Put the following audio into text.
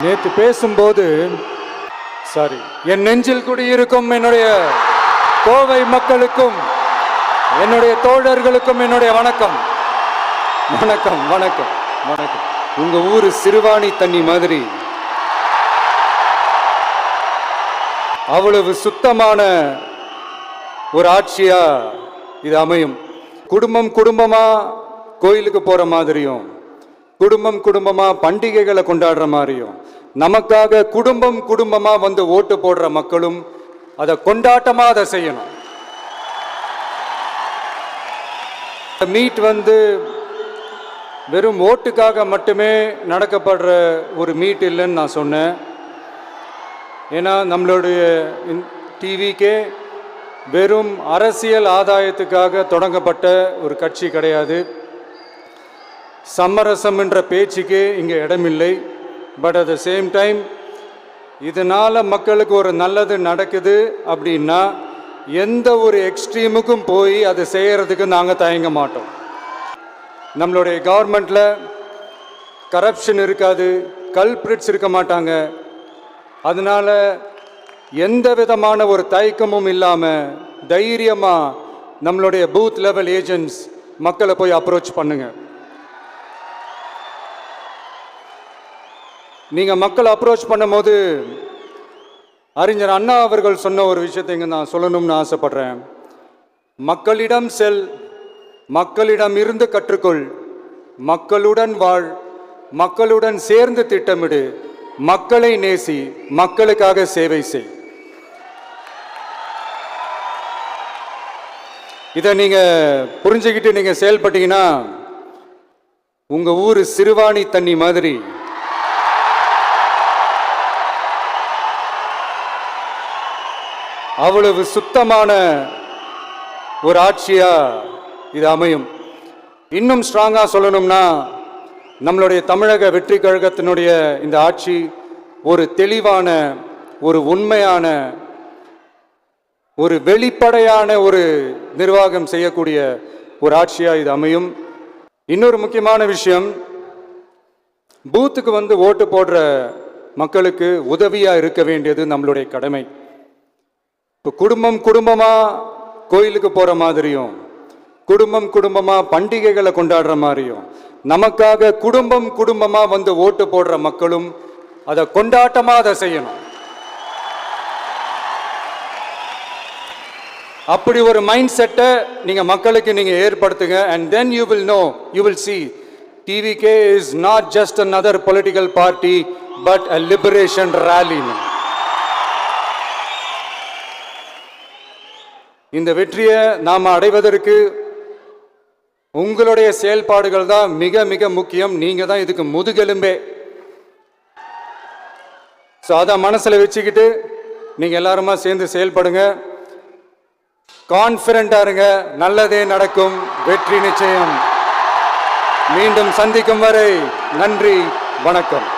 நேற்று பேசும்போது என் நெஞ்சில் குடியிருக்கும் என்னுடைய கோவை மக்களுக்கும் என்னுடைய தோழர்களுக்கும் என்னுடைய வணக்கம் வணக்கம் வணக்கம் வணக்கம். உங்க ஊரு சிறுவாணி தண்ணி மாதிரி அவ்வளவு சுத்தமான ஒரு ஆட்சியா இது அமையும். குடும்பம் குடும்பமா கோயிலுக்கு போற மாதிரியும், குடும்பம் குடும்பமா பண்டிகைகளை கொண்டாடுற மாதிரியும், நமக்காக குடும்பம் குடும்பமா வந்து ஓட்டு போடுற மக்களும் அதை கொண்டாட்டமா அதை செய்யணும். மீட் வந்து வெறும் ஓட்டுக்காக மட்டுமே நடக்கப்படுற ஒரு மீட் இல்லைன்னு நான் சொன்னேன். ஏன்னா நம்மளுடைய டிவிக்கே வெறும் அரசியல் ஆதாயத்துக்காக தொடங்கப்பட்ட ஒரு கட்சி கிடையாது. சமரசம் என்ற பேச்சுக்கே இங்கே இடமில்லை. But at the same time இதனால் மக்களுக்கு ஒரு நல்லது நடக்குது அப்படின்னா எந்த ஒரு எக்ஸ்ட்ரீமுக்கும் போய் அதை செய்கிறதுக்கு நாங்கள் தயங்க மாட்டோம். நம்மளுடைய கவர்மெண்ட்டில் கரப்ஷன் இருக்காது, கல்பிரிட்ஸ் இருக்க மாட்டாங்க. அதனால் எந்த விதமான ஒரு தயக்கமும் இல்லாமல் தைரியமாக நம்மளுடைய பூத் லெவல் ஏஜென்ட்ஸ் மக்களை போய் அப்ரோச் பண்ணுங்க. நீங்கள் மக்களை அப்ரோச் பண்ணும்போது அறிஞர் அண்ணா அவர்கள் சொன்ன ஒரு விஷயத்தை இங்கே நான் சொல்லணும்னு ஆசைப்படுறேன். மக்களிடம் செல், மக்களிடம் இருந்து கற்றுக்கொள், மக்களுடன் வாழ், மக்களுடன் சேர்ந்து திட்டமிடு, மக்களை நேசி, மக்களுக்காக சேவை செய். இதை நீங்கள் புரிஞ்சுக்கிட்டு நீங்கள் செயல்பட்டீங்கன்னா உங்கள் ஊர் சிறுவாணி தண்ணி மாதிரி அவ்வளவு சுத்தமான ஒரு ஆட்சியா இது அமையும். இன்னும் ஸ்ட்ராங்கா சொல்லணும்னா நம்மளுடைய தமிழக வெற்றி கழகத்தினுடைய இந்த ஆட்சி ஒரு தெளிவான, ஒரு உண்மையான, ஒரு வெளிப்படையான ஒரு நிர்வாகம் செய்யக்கூடிய ஒரு ஆட்சியா இது அமையும். இன்னொரு முக்கியமான விஷயம், பூத்துக்கு வந்து ஓட்டு போடுற மக்களுக்கு உதவியா இருக்க வேண்டியது நம்மளுடைய கடமை. இப்போ குடும்பம் குடும்பமா கோயிலுக்கு போற மாதிரியும், குடும்பம் குடும்பமா பண்டிகைகளை கொண்டாடுற மாதிரியும், நமக்காக குடும்பம் குடும்பமா வந்து ஓட்டு போடுற மக்களும் அதை கொண்டாட்டமா அதை செய்யணும். அப்படி ஒரு மைண்ட் செட்டை நீங்க மக்களுக்கு நீங்க ஏற்படுத்துங்க. and then you will know, you will see TVK is not just another political party but a liberation rally. இந்த வெற்றியை நாம் அடைவதற்கு உங்களுடைய செயல்பாடுகள் தான் மிக மிக முக்கியம். நீங்க தான் இதுக்கு முதுகெலும்பே. ஸோ அதை மனசில் வச்சுக்கிட்டு நீங்க எல்லாருமா சேர்ந்து செயல்படுங்க. கான்ஃபிடண்டா இருங்க, நல்லதே நடக்கும், வெற்றி நிச்சயம். மீண்டும் சந்திக்கும் வரை நன்றி, வணக்கம்.